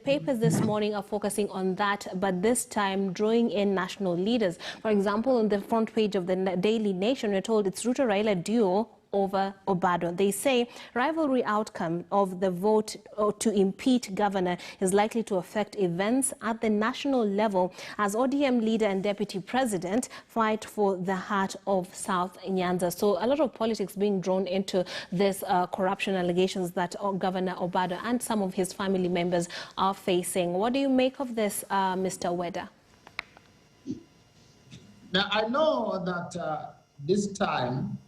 papers this morning are focusing on that, but this time drawing in national leaders. For example, on the front page of the Daily Nation, we're told it's Ruto Raila duo over Obado. They say rivalry outcome of the vote to impeach governor is likely to affect events at the national level as ODM leader and deputy president fight for the heart of South Nyanza. So a lot of politics being drawn into this corruption allegations that Governor Obado and some of his family members are facing. What do you make of this, Mr. Weda? Now, I know that this time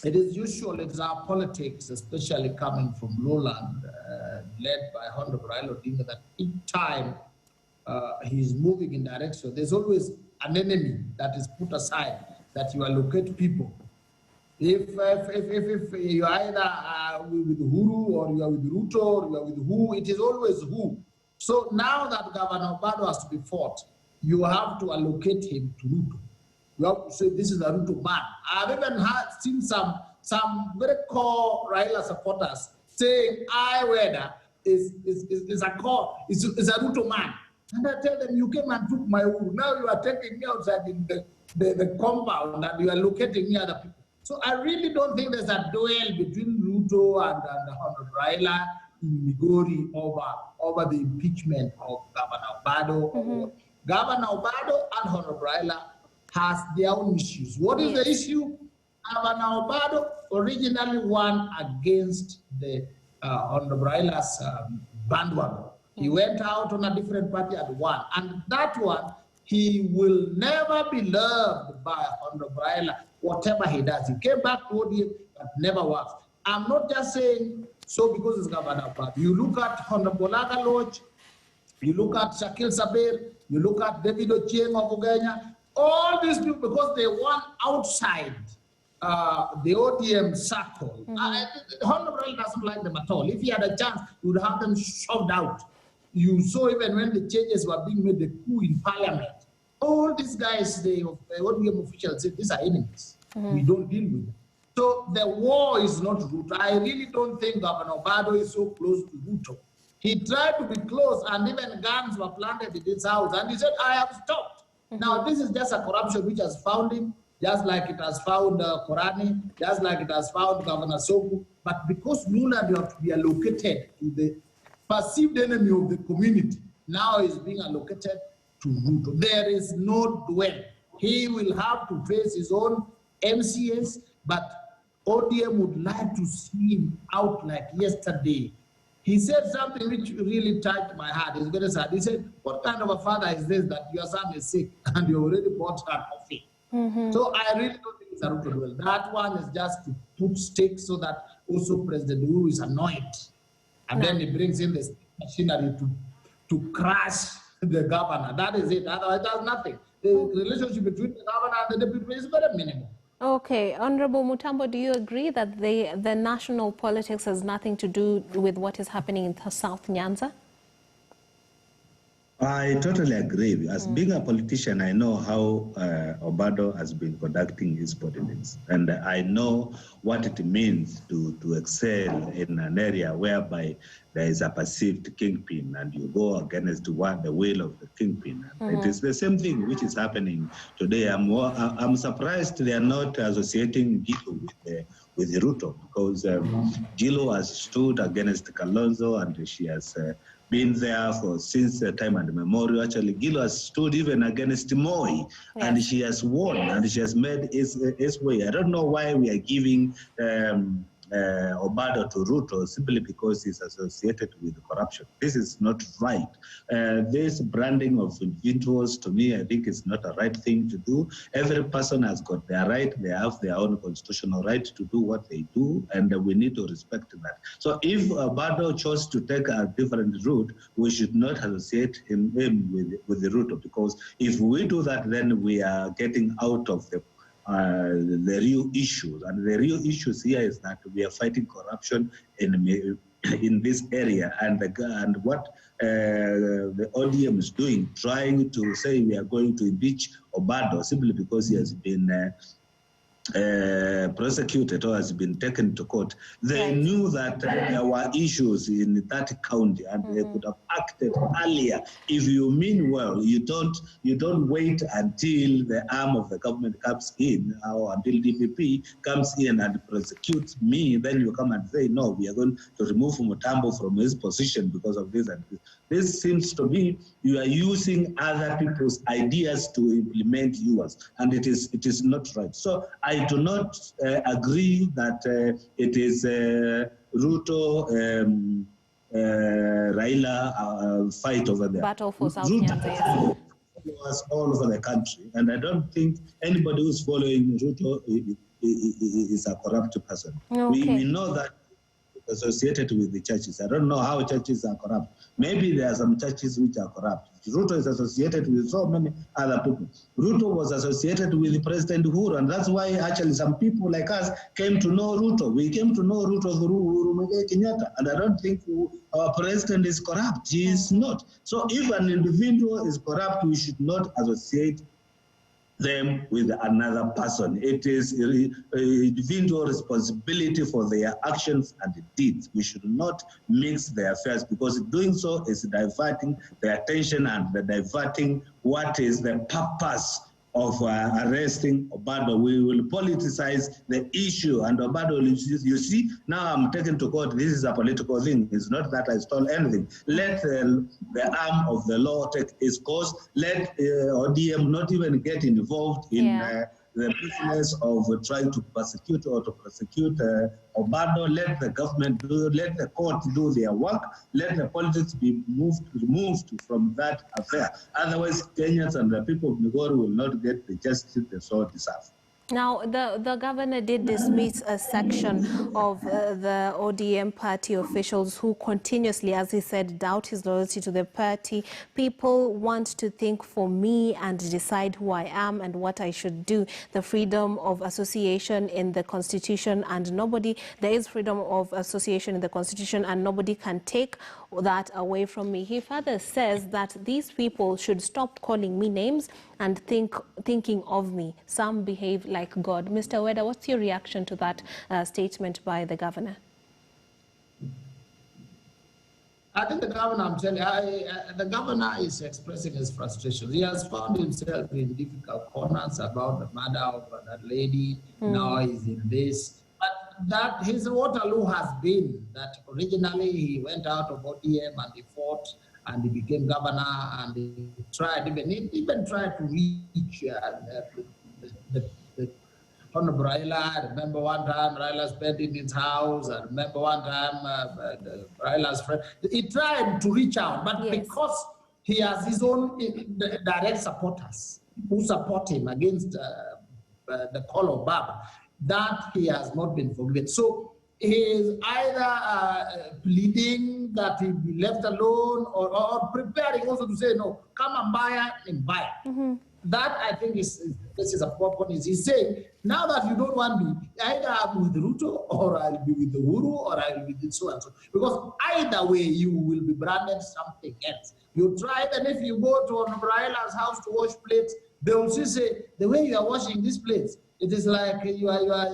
it is usual, it's our politics, especially coming from lowland, led by Honorable Raila Odinga, that each time he's moving in direction, there's always an enemy that is put aside, that you allocate people. If you're either with Huru or you are with Ruto or you are with who, it is always who. So now that Governor Obado has to be fought, you have to allocate him to Ruto. You have to say this is a Ruto man. I've even seen some very core Raila supporters saying Weda is a Ruto man. And I tell them, you came and took my wood. Now you are taking me outside in the compound and you are locating me other people. So I really don't think there's a duel between Ruto and Honorable Raila in Migori over the impeachment of Governor Obado. Mm-hmm. Governor Obado and Honorable Raila has their own issues. What is the issue? Governor Obado originally won against the Honorable Raila's bandwagon. He went out on a different party and won. And that one, he will never be loved by Honorable Raila, whatever he does. He came back to ODM, but never works. I'm not just saying so because it's Governor Obado. You look at Honorable Laga Lodge, you look at Shakil Sabir, you look at David Ochieng of Ugenya, all these people, because they won outside the ODM circle. Honorable doesn't like them at all. If he had a chance, he would have them shoved out. You saw even when the changes were being made, the coup in parliament. All these guys, the ODM officials said, these are enemies. We don't deal with them. So the war is not Ruto. I really don't think Governor Obado is so close to Ruto. He tried to be close, and even guns were planted in his house, and he said, I have stopped. Now, this is just a corruption which has found him, just like it has found Korani, just like it has found Governor Sogu. But because Lula, you have to be allocated to the perceived enemy of the community, now is being allocated to Ruto. There is no duel. He will have to face his own MCS, but ODM would like to see him out like yesterday. He said something which really touched my heart. It's very sad. He said, what kind of a father is this that your son is sick and you already bought her coffee? So I really don't think it's a Ruto duel. That one is just to put stakes so that also President Uhuru is annoyed. And then he brings in the machinery to crush the governor. That is it. Otherwise, there's nothing. The relationship between the governor and the deputy is very minimal. Okay, Honorable Mutambo, do you agree that the national politics has nothing to do with what is happening in South Nyanza? I totally agree. As being a politician, I know how Obado has been conducting his politics. And I know what it means to excel in an area whereby there is a perceived kingpin and you go against the will of the kingpin. It is the same thing which is happening today. I'm surprised they are not associating Gilo with Ruto, because Gilo has stood against Kalonzo and she has been there since time and memorial. Actually, Gilo has stood even against Moi, and she has won, and she has made his way. I don't know why we are giving Obado to Ruto simply because he's associated with corruption. This is not right. This branding of individuals, to me, I think is not a right thing to do. Every person has got their right. They have their own constitutional right to do what they do, and we need to respect that. So if Obado chose to take a different route, we should not associate him with the Ruto, because if we do that, then we are getting out of the real issues. And the real issues here is that we are fighting corruption in this area, and what the ODM is doing, trying to say we are going to impeach Obado simply because he has been prosecuted or has been taken to court, they knew that there were issues in that county, and they could have acted earlier. If you mean well, you don't wait until the arm of the government comes in, or until DPP comes in and prosecutes me. Then you come and say, no, we are going to remove Mutambo from his position because of this and this. This seems to be you are using other people's ideas to implement yours, and it is not right. So I do not agree that it is Ruto Raila fight over there. Battle for South Ruto Nyanza, was all over the country, and I don't think anybody who's following Ruto is a corrupt person. Okay. We know that associated with the churches. I don't know how churches are corrupt. Maybe there are some churches which are corrupt. Ruto is associated with so many other people. Ruto was associated with President Uhuru, and that's why actually some people like us came to know Ruto. We came to know Ruto through Uhuru Kenyatta, and I don't think our president is corrupt. He is not. So if an individual is corrupt, we should not associate them with another person. It is individual responsibility for their actions and deeds. We should not mix their affairs, because doing so is diverting the attention and diverting what is the purpose of arresting Obado. We will politicize the issue, and Obado, you see, now I'm taken to court. This is a political thing. It's not that I stole anything. Let the arm of the law take its course. Let ODM not even get involved in the business of trying to persecute or to prosecute Obado. Let the government let the court do their work. Let the politics be removed from that affair. Otherwise, Kenyans and the people of Migori will not get the justice they so deserve. Now, the governor did dismiss a section of the ODM party officials who continuously, as he said, doubt his loyalty to the party. People want to think for me and decide who I am and what I should do. The freedom of association in the Constitution, and there is freedom of association in the Constitution, and nobody can take that away from me. He further says that these people should stop calling me names and thinking of me. Some behave like God. Mr. Weda, what's your reaction to that statement by the governor? I think the governor, I'm telling you, the governor is expressing his frustration. He has found himself in difficult corners about the murder of that lady. Now he's in this. But that his Waterloo has been that originally he went out of ODM and he fought and he became governor, and he tried, even tried to reach the Honorable Raila. I remember one time Raila spent in his house. I remember one time Raila's friend. He tried to reach out, but because he has his own direct supporters who support him against the call of Baba, that he has not been forgiven. So he is either pleading that he be left alone, or preparing also to say, no, come and buy and buy. That, I think, this is a problem. He's saying, now that you don't want me, either I'm with Ruto, or I'll be with the Uhuru, or I'll be with so and so. Because either way, you will be branded something else. You try, and if you go to Raila's house to wash plates, they will say, the way you are washing these plates, it is like you are not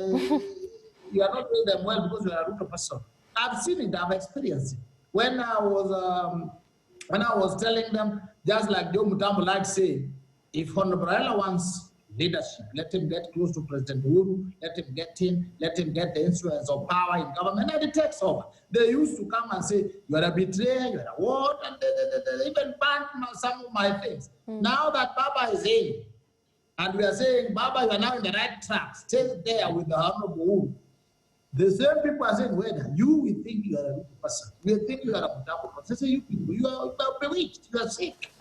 doing them well because you are a Ruto person. I've seen it, I've experienced it. When I was telling them, just like Joe Mutambo likes saying, if Honorable Raila wants leadership, let him get close to President Uhuru, let him get the influence of power in government, and it takes over. They used to come and say, you are a betrayer, you are a what, and they even banned some of my things. Now that Baba is in, and we are saying, Baba, you are now in the right track, stay there with the Honorable Uhuru. The same people are saying, whether you will think you are a good person, we think you are a Mutambo person. Say, you people, you are bewitched, you are sick.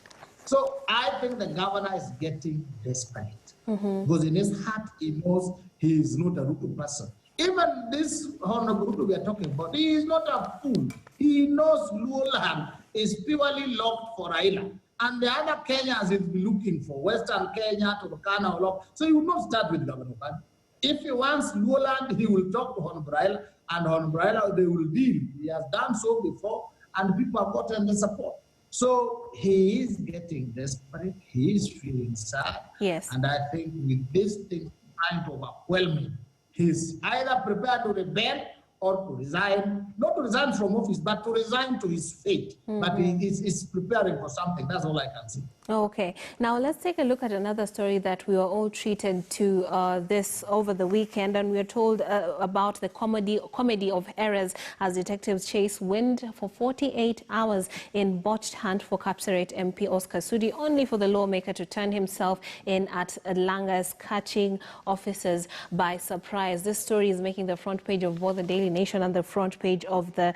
So I think the governor is getting desperate because in his heart he knows he is not a Ruto person. Even this Honorable Ruto we are talking about, he is not a fool. He knows Luoland is purely locked for Raila, and the other Kenyans is looking for Western Kenya, Turkana, or so he will not start with Governor Obado. If he wants Luoland, he will talk to Honorable Raila, and Honorable Raila, they will deal. He has done so before, and people have gotten the support. So he is getting desperate. He is feeling sad. Yes. And I think with this thing trying to overwhelm him. He's either prepared to rebel or to resign, not to resign from office, but to resign to his fate. But he's preparing for something. That's all I can see. Okay. Now let's take a look at another story that we were all treated to this over the weekend, and we are told about the comedy of errors as detectives chase wind for 48 hours in botched hunt for Kapseret MP Oscar Sudi, only for the lawmaker to turn himself in at Langas, catching officers by surprise. This story is making the front page of both the Daily Nation and the front page of the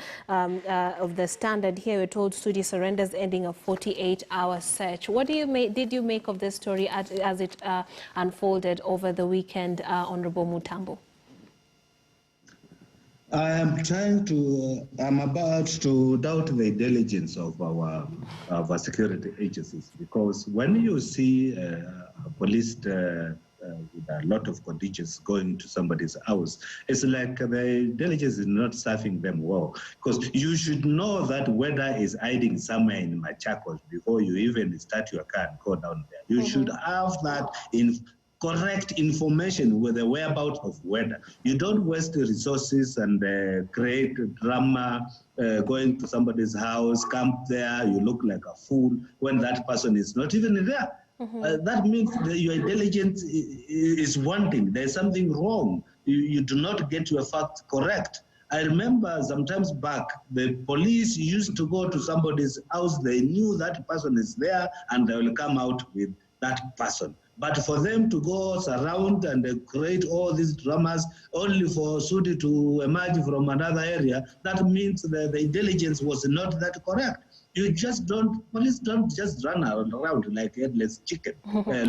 Standard. Here we're told Sudi surrenders, ending a 48-hour search. What did you make of this story as it unfolded over the weekend, Honorable Mutambo? I'm about to doubt the diligence of our security agencies, because when you see a police with a lot of contingents going to somebody's house, it's like the diligence is not serving them well, because you should know that weather is hiding somewhere in Machakos before you even start your car and go down there. You should have that correct information with the whereabouts of weather. You don't waste the resources and create drama going to somebody's house, camp there, you look like a fool when that person is not even there. That means that your diligence is wanting. There's something wrong. You do not get your facts correct. I remember sometimes back, the police used to go to somebody's house. They knew that person is there and they will come out with that person. But for them to go surround and create all these dramas only for Sudi to emerge from another area, that means that the intelligence was not that correct. You just police don't just run around like a headless chicken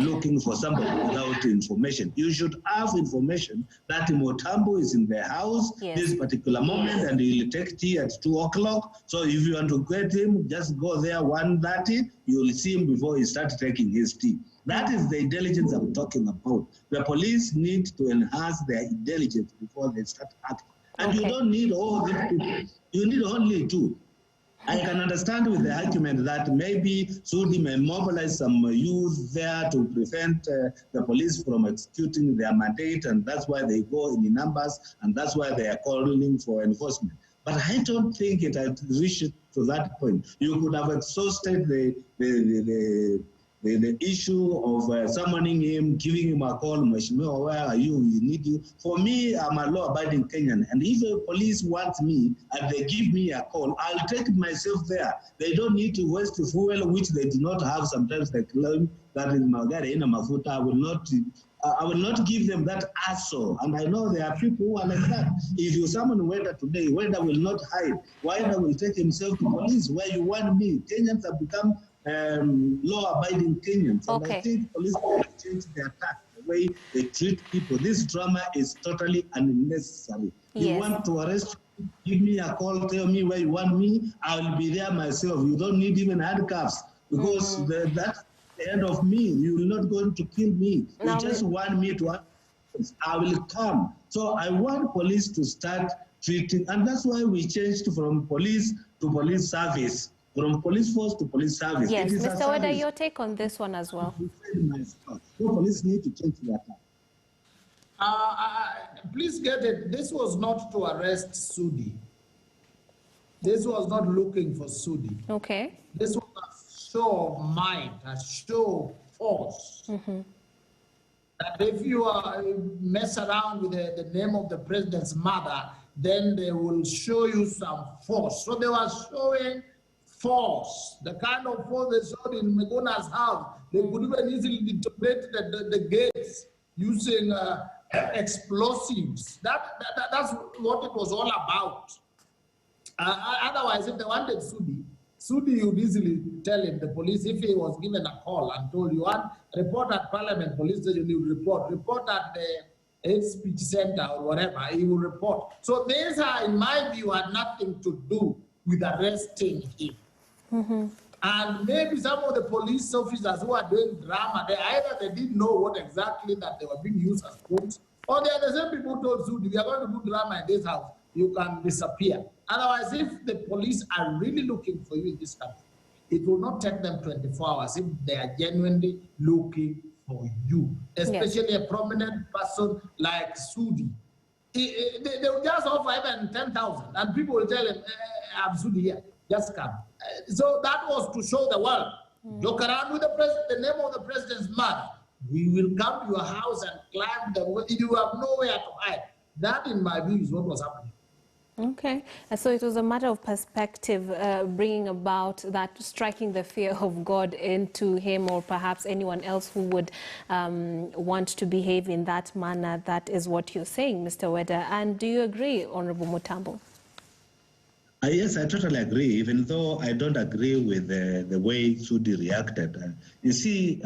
looking for somebody without information. You should have information that Mutambo is in the house this particular moment and he'll take tea at 2 o'clock. So if you want to get him, just go there 1:30, you'll see him before he starts taking his tea. That is the intelligence I'm talking about. The police need to enhance their intelligence before they start acting. And you don't need all these people. You need only two. I can understand with the argument that maybe Sudi may mobilize some youth there to prevent the police from executing their mandate, and that's why they go in numbers, and that's why they are calling for enforcement. But I don't think it had reached to that point. You could have exhausted the issue of summoning him, giving him a call, Mheshimiwa, where are you? We need you. For me, I'm a law-abiding Kenyan, and if the police want me and they give me a call, I'll take myself there. They don't need to waste fuel, which they do not have. Sometimes they claim that in Magari, in Mafuta, I will not give them that hassle. And I know there are people who are like that. If you summon Weda today, Weda will not hide. Weda will take himself to police where you want me. Kenyans have become law-abiding Kenyans. And I think police will change their attack, the way they treat people. This drama is totally unnecessary. You want to arrest me, give me a call, tell me where you want me, I will be there myself. You don't need even handcuffs, because that's the end of me. You will not going to kill me. You just want me to I will come. So I want police to start treating, and that's why we changed from police to police service. From police force to police service. Yes, Mr. Weda, your take on this one as well. So police need to change that. Please get it. This was not to arrest Sudi. This was not looking for Sudi. Okay. This was a show of might, a show of force. That if you mess around with the name of the president's mother, then they will show you some force. So they were showing force, the kind of force they showed in Megona's house. They could even easily detonate the gates using explosives. That's what it was all about. Otherwise, if they wanted Sudi would easily tell him, the police, if he was given a call and told you, report at Parliament Police Station, he would report at the hate speech center or whatever, he will report. So these are, in my view, had nothing to do with arresting him. And maybe some of the police officers who are doing drama, either they didn't know what exactly that they were being used as cops, or they are the same people who told Sudi, we are going to do drama in this house, you can disappear. Otherwise, if the police are really looking for you in this country, it will not take them 24 hours if they are genuinely looking for you, especially a prominent person like Sudi. They will just offer him 10,000, and people will tell him, I'm Sudi here, just come. So that was to show the world, joke around with the name of the president's mother. We will come to your house and climb you have nowhere to hide. That, in my view, is what was happening. Okay, so it was a matter of perspective, bringing about that, striking the fear of God into him, or perhaps anyone else who would want to behave in that manner. That is what you're saying, Mr. Weda. And do you agree, Honorable Mutambo? Yes, I totally agree, even though I don't agree with the way Sudi reacted. You see,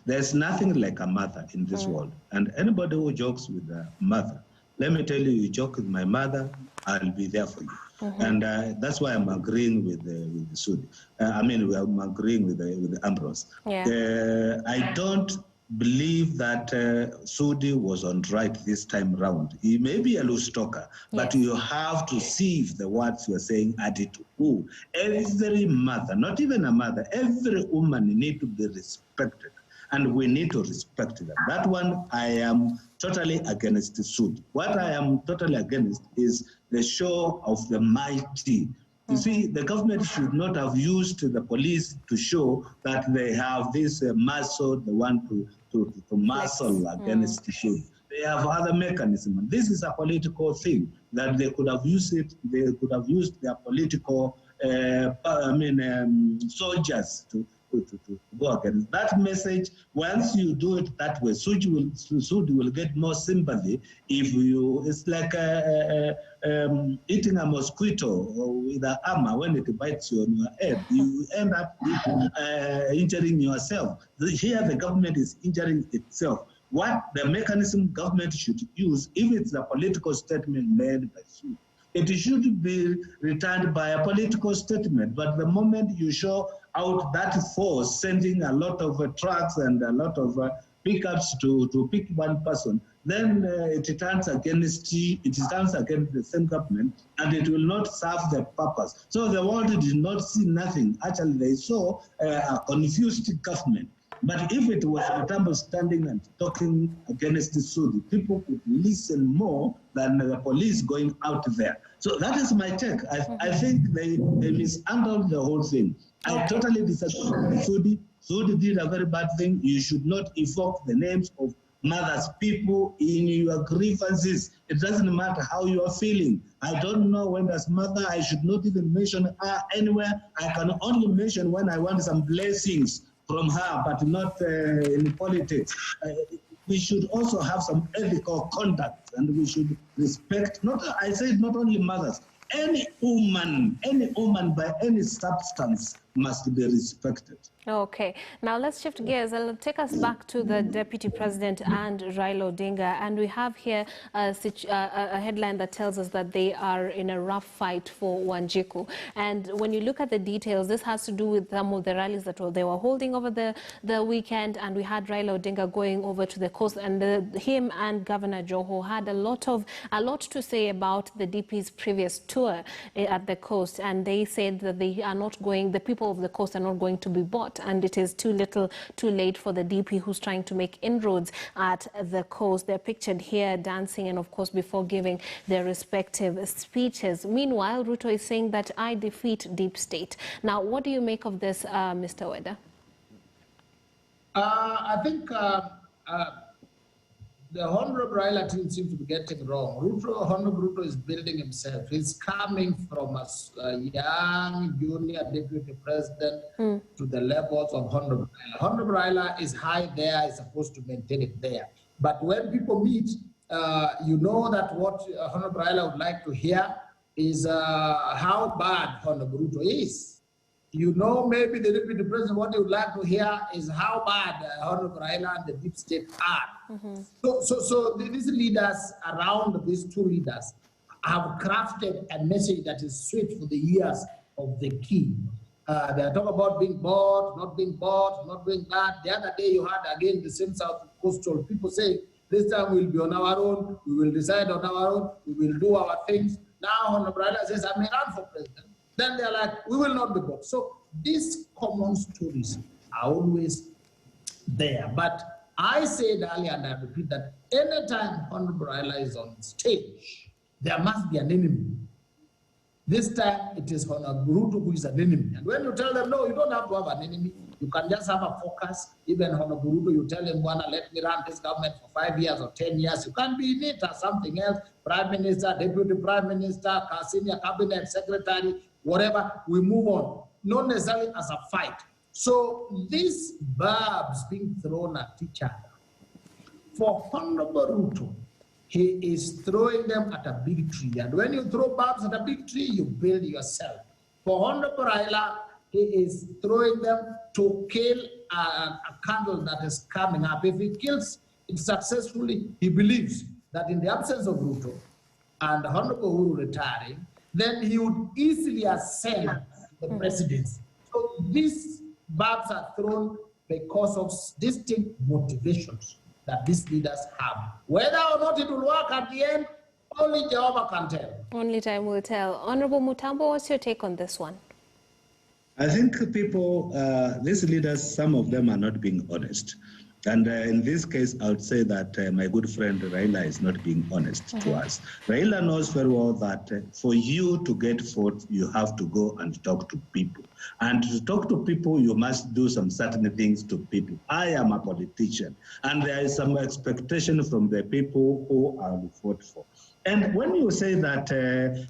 there's nothing like a mother in this world. And anybody who jokes with a mother, let me tell you, you joke with my mother, I'll be there for you. And that's why I'm agreeing with Sudi. I'm agreeing with Ambrose. Yeah. I don't believe that Sudi was on right this time round. He may be a loose talker, but you have to see if the words you are saying added to who. Every mother, not even a mother, every woman need to be respected. And we need to respect them. That one, I am totally against Sudi. What I am totally against is the show of the mighty. You see, the government should not have used the police to show that they have this muscle, they want to muscle against Sudi. They have other mechanisms. This is a political thing that they could have used it. They could have used their political, soldiers to go against that message. Once you do it that way, Sudi will get more sympathy. If you, it's like eating a mosquito with an hammer. When it bites you on your head, you end up injuring yourself. Here, the government is injuring itself. What the mechanism government should use, if it's a political statement made by Sudi, it should be returned by a political statement. But the moment you show out that force, sending a lot of trucks and a lot of pickups to pick one person, then it turns against the same government, and it will not serve the purpose. So the world did not see nothing. Actually, they saw a confused government. But if it was Mutambo standing and talking against Sudi, people could listen more than the police going out there. So that is my take. I think they mishandled the whole thing. I totally disagree with Sudi. Sudi did a very bad thing. You should not evoke the names of mothers, people in your grievances. It doesn't matter how you are feeling. I don't know when there's mother. I should not even mention her anywhere. I can only mention when I want some blessings from her, but not in politics. We should also have some ethical conduct, and we should respect, not only mothers, any woman by any substance must be respected. Okay, now let's shift gears. I'll take us back to the Deputy President and Raila Odinga, and we have here a headline that tells us that they are in a rough fight for Wanjiku. And when you look at the details, this has to do with some of the rallies that they were holding over the weekend, and we had Raila Odinga going over to the coast, and him and Governor Joho had a lot to say about the DP's previous tour at the coast, and they said that they are not going, the people of the coast are not going to be bought, and it is too late for the DP who's trying to make inroads at the coast. They're pictured here dancing and, of course, before giving their respective speeches. Meanwhile, Ruto is saying that I defeat deep state. Now, what do you make of this, Mr. Weda? I think the Honorable Raila team seems to be getting wrong. Honorable Ruto is building himself. He's coming from a young junior deputy president to the levels of Honorable Raila. Honorable Raila is high there, is supposed to maintain it there. But when people meet, you know that what Honorable Raila would like to hear is how bad Honorable Ruto is. You know, maybe the deputy president, what they would like to hear is how bad Honorable Raila and the deep state are. So these leaders around these two leaders have crafted a message that is sweet for the ears of the king. They are talking about being bought, not being bought, not doing that. The other day you had again the same South Coastal people say, this time we'll be on our own, we will decide on our own, we will do our things. Now Honorable Raila says, I may run for president. Then they're like, we will not be bought. So these common stories are always there. But I said earlier, and I repeat that anytime Honorable Raila is on stage, there must be an enemy. This time it is Honorable Ruto who is an enemy. And when you tell them, no, you don't have to have an enemy, you can just have a focus. Even Honorable Ruto, you tell him, wanna let me run this government for 5 years or 10 years. You can be in it or something else. Prime Minister, Deputy Prime Minister, Senior Cabinet Secretary, whatever, we move on. Not necessarily as a fight. So these barbs being thrown at each other, for Honorable Ruto, he is throwing them at a big tree. And when you throw barbs at a big tree, you build yourself. For Honorable Raila, he is throwing them to kill a candle that is coming up. If he kills it successfully, he believes that in the absence of Ruto and Honorable Uhuru retiring, then he would easily ascend the presidency. So these barbs are thrown because of distinct motivations that these leaders have. Whether or not it will work at the end, only Jehovah can tell. Only time will tell. Honorable Mutambo, what's your take on this one? I think people, these leaders, some of them are not being honest. And in this case, I would say that my good friend Raila is not being honest to us. Raila knows very well that for you to get votes, you have to go and talk to people. And to talk to people, you must do some certain things to people. I am a politician, and there is some expectation from the people who I will vote for. And when you say that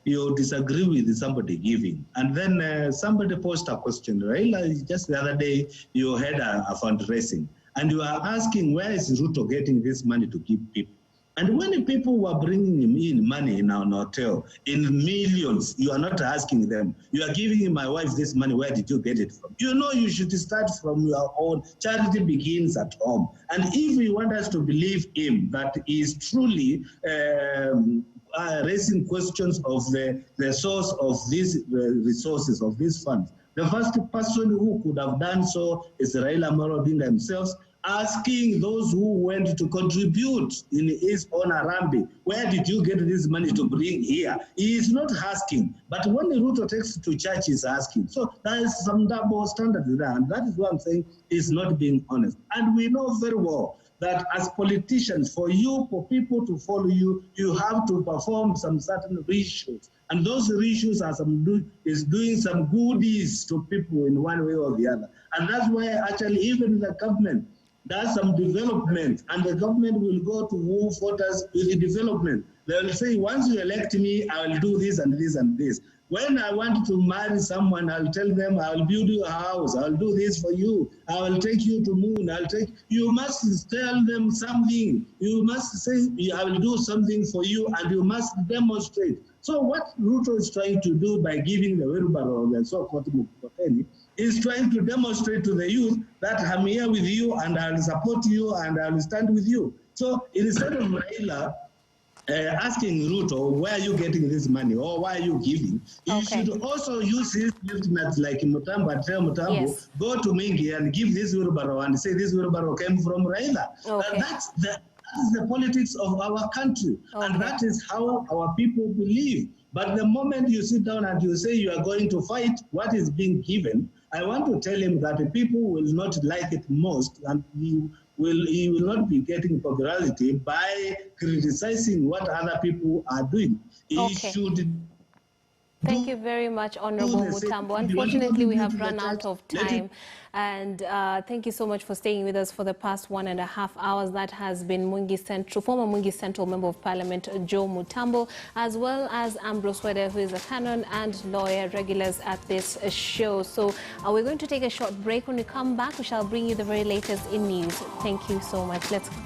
you disagree with somebody giving, and then somebody posed a question, Raila, just the other day, you had a fundraising, and you are asking, where is Ruto getting this money to give people? And when people were bringing him in money in an hotel, in millions, you are not asking them, you are giving my wife this money, where did you get it from? You know, you should start from your own. Charity begins at home. And if we want us to believe him, that he is truly raising questions of the source of these resources, of these funds, the first person who could have done so is Raila Odinga himself, asking those who went to contribute in his own Arambi, where did you get this money to bring here? He is not asking, but when Ruto takes to church, he's asking. So there is some double standard there, and that is what I'm saying is not being honest. And we know very well that as politicians, for people to follow you, you have to perform some certain rituals. And those rituals are doing some goodies to people in one way or the other. And that's why actually even the government does some development, and the government will go to who voters with the development. They will say, once you elect me, I will do this and this and this. When I want to marry someone, I'll tell them, I will build you a house, I'll do this for you, I will take you to moon, you must tell them something. You must say, I will do something for you, and you must demonstrate. So what Ruto is trying to do by giving the wheelbarrow and so forth, is trying to demonstrate to the youth that I'm here with you and I'll support you and I'll stand with you. So instead of Raila asking Ruto, where are you getting this money or why are you giving, you should also use his lieutenants like Mutambo, yes, go to Mingi and give this wheelbarrow and say this wheelbarrow came from Raila. That's the politics of our country, and that is how our people believe. But the moment you sit down and you say you are going to fight what is being given, I want to tell him that the people will not like it most, and he will not be getting popularity by criticizing what other people are doing. He should. Thank you very much, Honorable Mutambo. Unfortunately, we have run out of time. And thank you so much for staying with us for the past 1.5 hours. That has been former Mwingi Central Member of Parliament, Joe Mutambo, as well as Ambrose Wede, who is a canon and lawyer, regulars at this show. So we're going to take a short break. When we come back, we shall bring you the very latest in news. Thank you so much. Let's